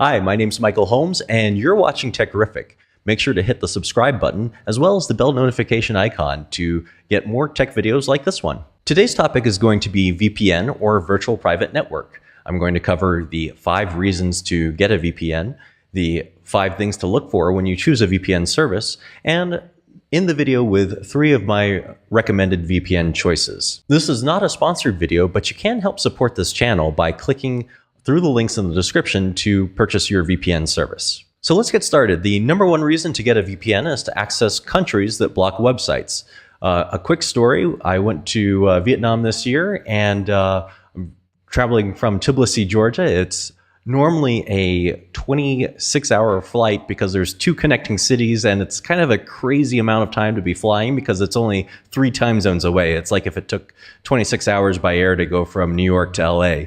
Hi, my name's Michael Holmes, and you're watching Techrific. Make sure to hit the subscribe button, as well as the bell notification icon to get more tech videos like this one. Today's topic is going to be VPN, or Virtual Private Network. I'm going to cover the 5 reasons to get a VPN, the 5 things to look for when you choose a VPN service, and in the video with 3 of my recommended VPN choices. This is not a sponsored video, but you can help support this channel by clicking through the links in the description to purchase your VPN service. So let's get started. The number 1 reason to get a VPN is to access countries that block websites. A quick story, I went to Vietnam this year, and I'm traveling from Tbilisi, Georgia. It's normally a 26-hour flight because there's 2 connecting cities, and it's kind of a crazy amount of time to be flying because it's only 3 time zones away. It's like if it took 26 hours by air to go from New York to LA.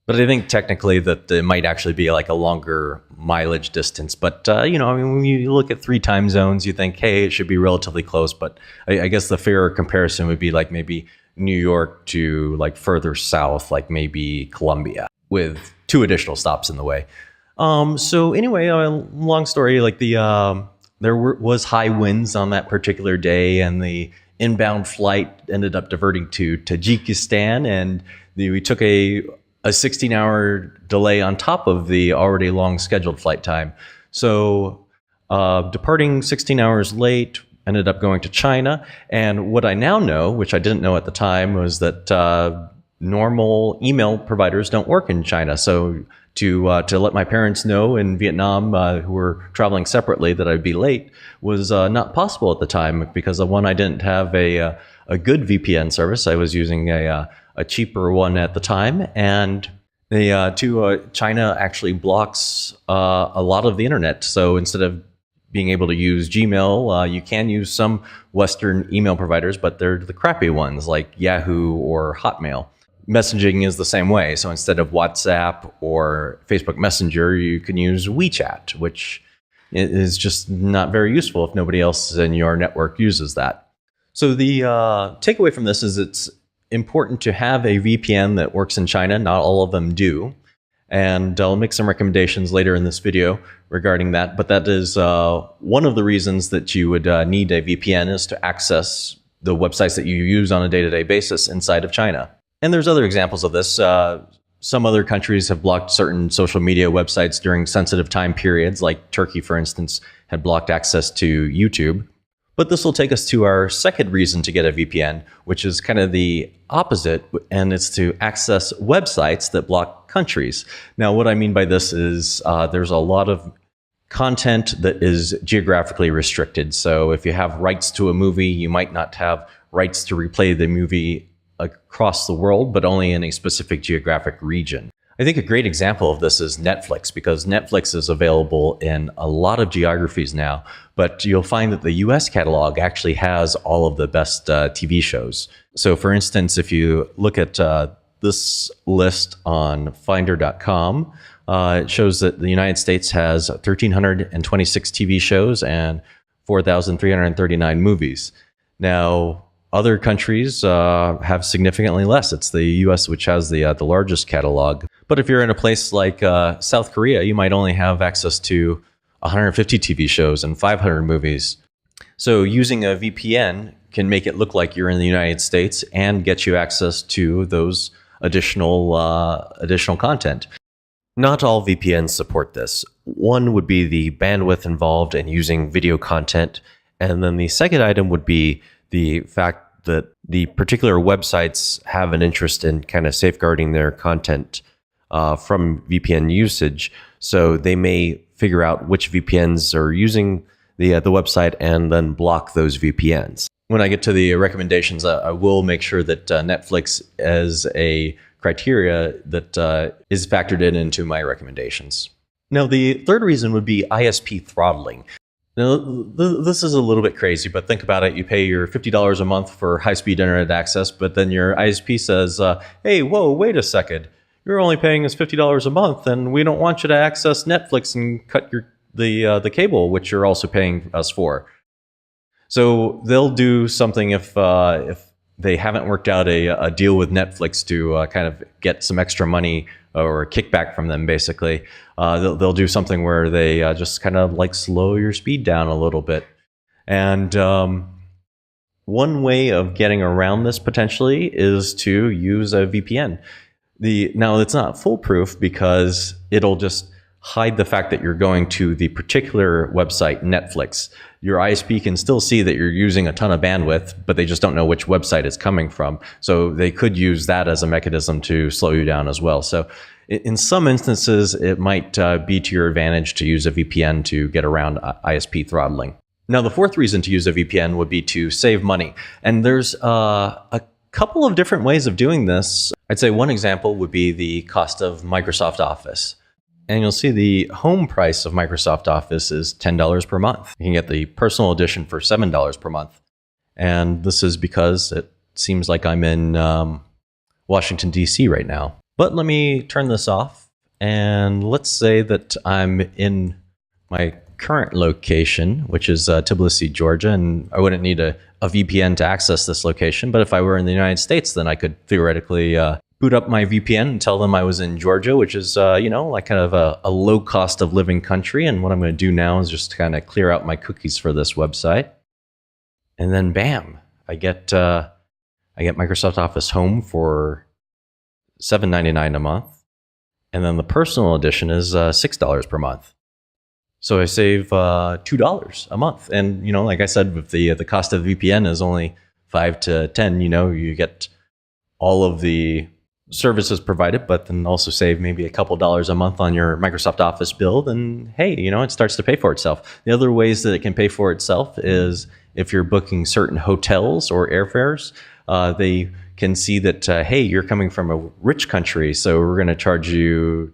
But I think technically that it might actually be like a longer mileage distance. But, you know, I mean, when you look at 3 time zones, you think, hey, it should be relatively close. But I guess the fairer comparison would be like maybe New York to like further south, like maybe Colombia, with 2 additional stops in the way. So anyway, long story, like there was high winds on that particular day, and the inbound flight ended up diverting to Tajikistan, and we took a 16-hour delay on top of the already long scheduled flight time. So departing 16 hours late, ended up going to China. And what I now know, which I didn't know at the time, was that normal email providers don't work in China. So to let my parents know in Vietnam, who were traveling separately, that I'd be late was not possible at the time because one, I didn't have a good VPN service. I was using a cheaper one at the time, and China actually blocks a lot of the internet. So instead of being able to use Gmail, you can use some Western email providers, but they're the crappy ones like Yahoo or Hotmail. Messaging is the same way. So instead of WhatsApp or Facebook Messenger, you can use WeChat, which is just not very useful if nobody else in your network uses that. So the takeaway from this is it's important to have a VPN that works in China. Not all of them do. And I'll make some recommendations later in this video regarding that. But that is one of the reasons that you would need a VPN, is to access the websites that you use on a day-to-day basis inside of China. And there's other examples of this. Some other countries have blocked certain social media websites during sensitive time periods, like Turkey, for instance, had blocked access to YouTube. But this will take us to our second reason to get a VPN, which is kind of the opposite, and it's to access websites that block countries. Now, what I mean by this is there's a lot of content that is geographically restricted. So if you have rights to a movie, you might not have rights to replay the movie across the world, but only in a specific geographic region. I think a great example of this is Netflix, because Netflix is available in a lot of geographies now, but you'll find that the US catalog actually has all of the best TV shows. So for instance, if you look at this list on finder.com, it shows that the United States has 1,326 TV shows and 4,339 movies. Now, other countries have significantly less. It's the US which has the largest catalog. But if you're in a place like South Korea, you might only have access to 150 TV shows and 500 movies. So using a VPN can make it look like you're in the United States and get you access to those additional content. Not all VPNs support this. One would be the bandwidth involved in using video content. And then the second item would be the fact that the particular websites have an interest in kind of safeguarding their content from VPN usage. So they may figure out which VPNs are using the website and then block those VPNs. When I get to the recommendations, I will make sure that Netflix as a criteria that is factored into my recommendations. Now, the third reason would be ISP throttling. Now, this is a little bit crazy, but think about it. You pay your $50 a month for high-speed internet access, but then your ISP says, hey, whoa, wait a second. You're only paying us $50 a month, and we don't want you to access Netflix and cut the cable, which you're also paying us for. So they'll do something if they haven't worked out a deal with Netflix to kind of get some extra money or a kickback from them, basically, they'll do something where they just kind of like slow your speed down a little bit. And one way of getting around this potentially is to use a VPN. Now, it's not foolproof because it'll just hide the fact that you're going to the particular website, Netflix. Your ISP can still see that you're using a ton of bandwidth, but they just don't know which website it's coming from. So they could use that as a mechanism to slow you down as well. So in some instances, it might be to your advantage to use a VPN to get around ISP throttling. Now, the fourth reason to use a VPN would be to save money. And there's a couple of different ways of doing this. I'd say one example would be the cost of Microsoft Office. And you'll see the home price of Microsoft Office is $10 per month. You can get the personal edition for $7 per month. And this is because it seems like I'm in Washington, D.C. right now. But let me turn this off. And let's say that I'm in my current location, which is Tbilisi, Georgia, and I wouldn't need a VPN to access this location. But if I were in the United States, then I could theoretically boot up my VPN and tell them I was in Georgia, which is, like kind of a low cost of living country. And what I'm going to do now is just kind of clear out my cookies for this website. And then bam, I get Microsoft Office Home for $7.99 a month. And then the personal edition is $6 per month. So I save $2 a month. And, like I said, if the cost of VPN is only $5 to $10, you get all of the services provided, but then also save maybe a couple dollars a month on your Microsoft Office bill. And hey, it starts to pay for itself. The other ways that it can pay for itself is if you're booking certain hotels or airfares, they can see that, hey, you're coming from a rich country, so we're going to charge you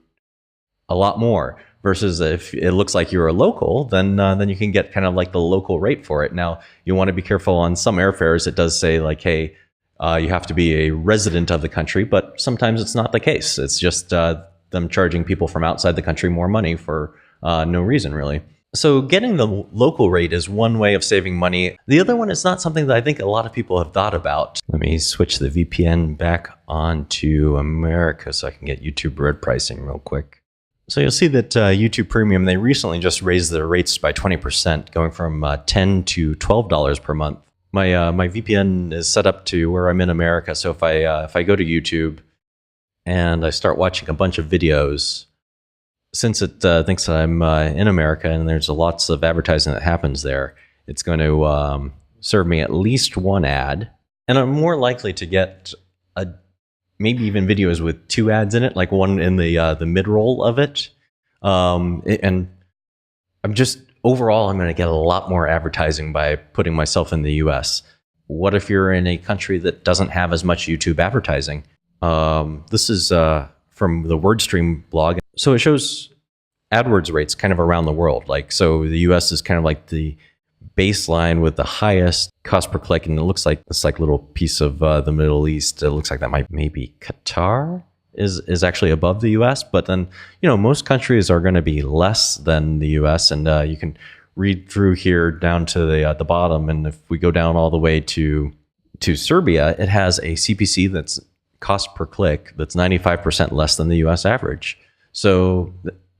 a lot more. Versus if it looks like you're a local, then you can get kind of like the local rate for it. Now, you want to be careful on some airfares. It does say like, hey, you have to be a resident of the country, but sometimes it's not the case. It's just them charging people from outside the country more money for no reason, really. So getting the local rate is one way of saving money. The other one is not something that I think a lot of people have thought about. Let me switch the VPN back onto America so I can get YouTube Red pricing real quick. So you'll see that YouTube Premium, they recently just raised their rates by 20%, going from $10 to $12 per month. My VPN is set up to where I'm in America, so if I go to YouTube and I start watching a bunch of videos, since it thinks I'm in America and there's lots of advertising that happens there, it's going to serve me at least one ad, and I'm more likely to get maybe even videos with two ads in it, like one in the mid-roll of it. And I'm just, overall, I'm going to get a lot more advertising by putting myself in the US. What if you're in a country that doesn't have as much YouTube advertising? This is from the WordStream blog. So it shows AdWords rates kind of around the world. So the US is kind of like the baseline with the highest cost per click, and it looks like this little piece of the Middle East. It looks like that maybe Qatar is actually above the US, but then most countries are going to be less than the US, and you can read through here down to the bottom, and if we go down all the way to Serbia, it has a CPC that's cost per click that's 95% less than the US average. So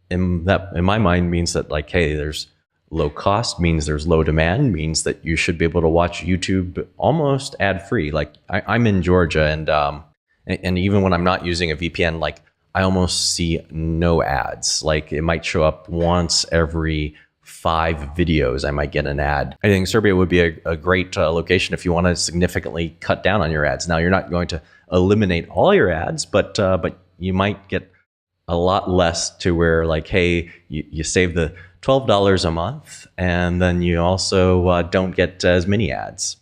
in my mind means that hey, there's low cost, means there's low demand, means that you should be able to watch YouTube almost ad-free. I'm in Georgia, and even when I'm not using a VPN, I almost see no ads. It might show up once every 5 videos, I might get an ad. I think Serbia would be a great location if you want to significantly cut down on your ads. Now, you're not going to eliminate all your ads, but you might get a lot less to where hey, you save the $12 a month, and then you also don't get as many ads.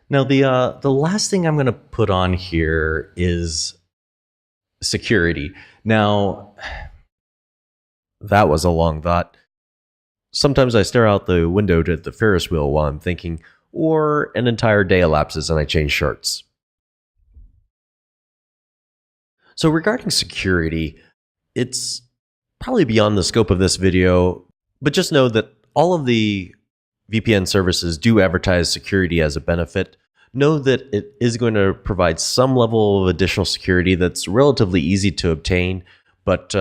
Now, the last thing I'm going to put on here is security. Now, that was a long thought. Sometimes I stare out the window at the Ferris wheel while I'm thinking, or an entire day elapses and I change shirts. So regarding security, it's probably beyond the scope of this video, but just know that all of the VPN services do advertise security as a benefit. know that it is going to provide some level of additional security that's relatively easy to obtain, but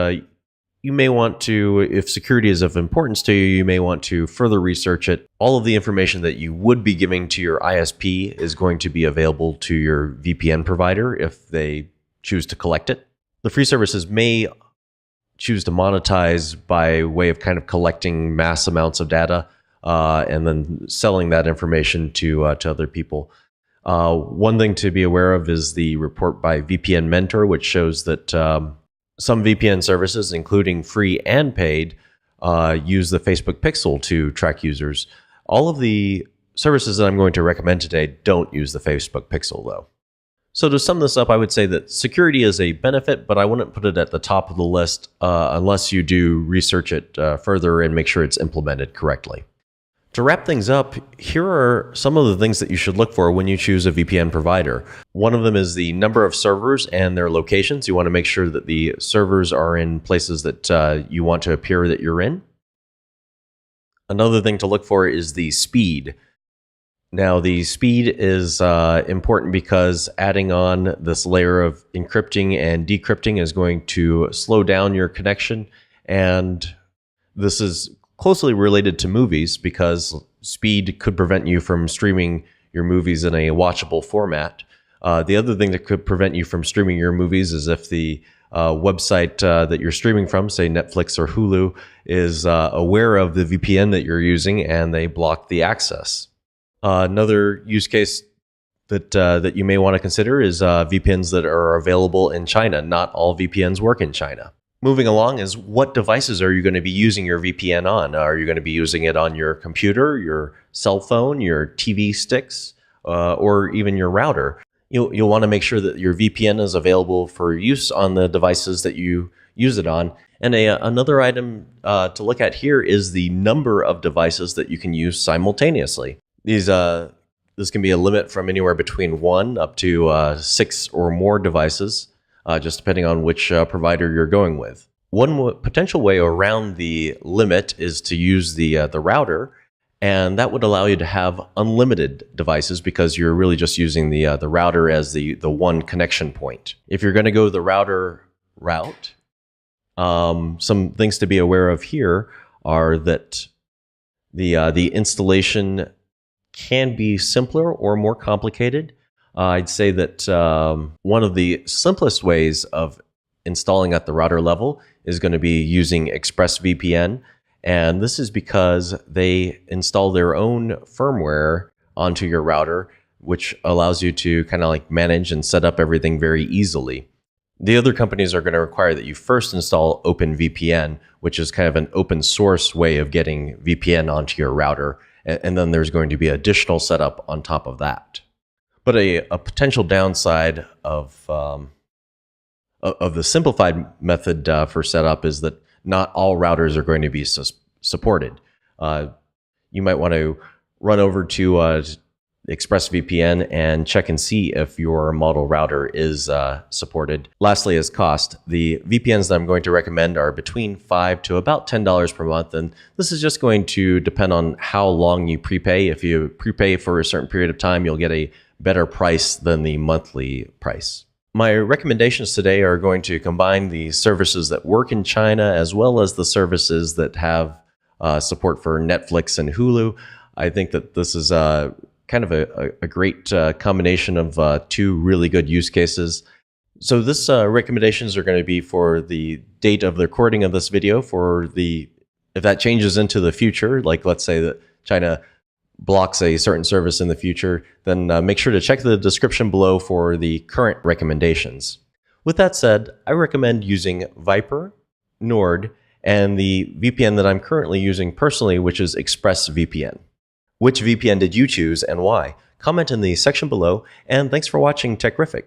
you may want to, if security is of importance to you, you may want to further research it. All of the information that you would be giving to your ISP is going to be available to your VPN provider if they choose to collect it. The free services may choose to monetize by way of kind of collecting mass amounts of data and then selling that information to other people. One thing to be aware of is the report by VPN Mentor, which shows that some VPN services, including free and paid, use the Facebook Pixel to track users. All of the services that I'm going to recommend today don't use the Facebook Pixel, though. So to sum this up, I would say that security is a benefit, but I wouldn't put it at the top of the list unless you do research it further and make sure it's implemented correctly. To wrap things up, here are some of the things that you should look for when you choose a VPN provider. One of them is the number of servers and their locations. You want to make sure that the servers are in places that you want to appear that you're in. Another thing to look for is the speed. Now, the speed is important because adding on this layer of encrypting and decrypting is going to slow down your connection, and this is closely related to movies because speed could prevent you from streaming your movies in a watchable format. The other thing that could prevent you from streaming your movies is if the website that you're streaming from, say Netflix or Hulu, is aware of the VPN that you're using and they block the access. Another use case that you may want to consider is VPNs that are available in China. Not all VPNs work in China. Moving along is what devices are you going to be using your VPN on? Are you going to be using it on your computer, your cell phone, your TV sticks, or even your router? You'll want to make sure that your VPN is available for use on the devices that you use it on. And another item to look at here is the number of devices that you can use simultaneously. This can be a limit from anywhere between 1 up to 6 or more devices, just depending on which provider you're going with. One potential way around the limit is to use the router, and that would allow you to have unlimited devices because you're really just using the router as the one connection point. If you're going to go the router route, some things to be aware of here are that the installation can be simpler or more complicated. I'd say that one of the simplest ways of installing at the router level is going to be using ExpressVPN. And this is because they install their own firmware onto your router, which allows you to kind of like manage and set up everything very easily. The other companies are going to require that you first install OpenVPN, which is kind of an open source way of getting VPN onto your router. And then there's going to be additional setup on top of that. But a potential downside of the simplified method for setup is that not all routers are going to be supported. You might want to run over to ExpressVPN and check and see if your model router is supported. Lastly is cost. The VPNs that I'm going to recommend are between $5 to about $10 per month, and this is just going to depend on how long you prepay. If you prepay for a certain period of time, you'll get a better price than the monthly price. My recommendations today are going to combine the services that work in China as well as the services that have support for Netflix and Hulu. I think that this is kind of a great combination of two really good use cases. So this recommendations are going to be for the date of the recording of this video. If that changes into the future, like let's say that China blocks a certain service in the future, then make sure to check the description below for the current recommendations. With that said, I recommend using Vypr, Nord, and the VPN that I'm currently using personally, which is ExpressVPN. Which VPN did you choose and why? Comment in the section below, and thanks for watching Techrific.